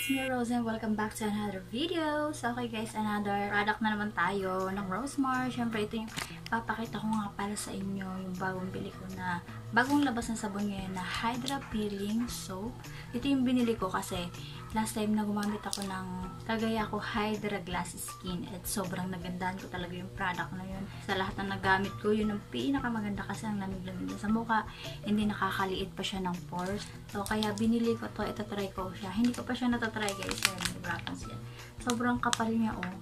it's me Rose and welcome back to another video. So okay guys, another product na naman tayo ng Rosemar. Syempre ito yung papakita ko nga pala sa inyo, yung bagong bili ko na bagong labas na sabon ngayon na Hydra Peeling Soap. Ito yung binili ko kasi last time na gumamit ako ng Kagaya ko Hydra Glass Skin at sobrang nagandahan ko talaga yung product na yun. Sa lahat na nagamit ko, yun ang pinakamaganda kasi ang lamig-lamig sa mukha, hindi nakakaliit pa siya ng pores. So kaya binili ko to, itatry ko siya. Hindi ko pa siya natatry guys, nag-wrapan siya. Sobrang kapal niya oh,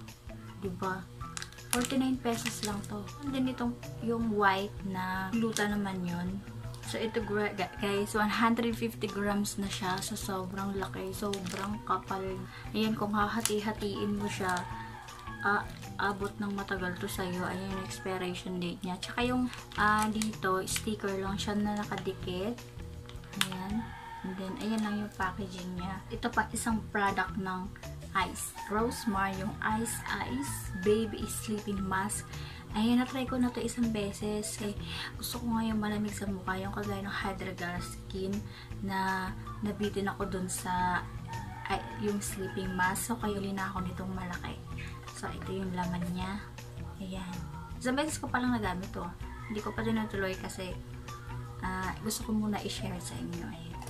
diba? 49 pesos lang to. And then itong yung white na gluta naman yun. So, ito guys, 150 grams na siya. So, sobrang laki. Sobrang kapal. Ayan, kung hahati-hatiin mo siya, abot ng matagal to sa'yo. Ayan yung expiration date niya. Tsaka yung dito, sticker lang siya na nakadikit. Ayan. And then, ayan lang yung packaging niya. Ito pa, isang product ng Ice. Rosemar, yung Ice Baby Sleeping Mask. Ayun, na-try ko na to isang beses. Eh, gusto ko nga yung malamig sa mukha. Yung kagaya ng Hydra Glass Skin na nabitin ako dun sa yung sleeping mask. So, kayo na ako nitong malaki. So, ito yung laman niya. Ayan. Isang beses ko palang nagamit to. Hindi ko pa din natuloy kasi gusto ko muna i-share sa inyo. Ayan.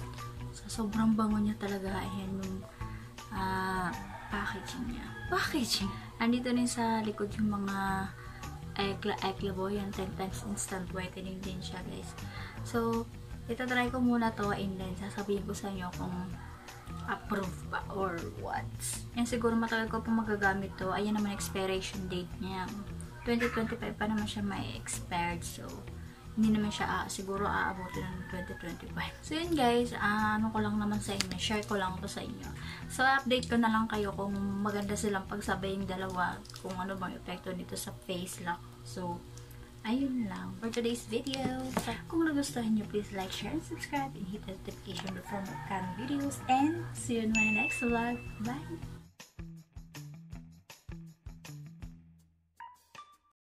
So, sobrang bango niya talaga. Ayan yung packaging niya. Andito rin sa likod yung mga Eclabo, yan 10 times instant whitening din siya guys. So, itatry ko muna to and then sasabihin ko sa inyo kung approve ba or what. Yan siguro matagal ko pong magagamit to. Ayan naman expiration date niya. 2025 pa naman siya may expired. So, hindi naman siya siguro aabutin ng 2025. So, yun guys, ano ko lang naman sa inyo. Share ko lang to sa inyo. So, update ko na lang kayo kung maganda silang pagsabay yung dalawa. Kung ano bang epekto nito sa face lock. So, ayun lang for today's video. Kung nagustuhan nyo, please like, share, and subscribe. And hit the notification bell for more upcoming videos. And see you in my next vlog. Bye!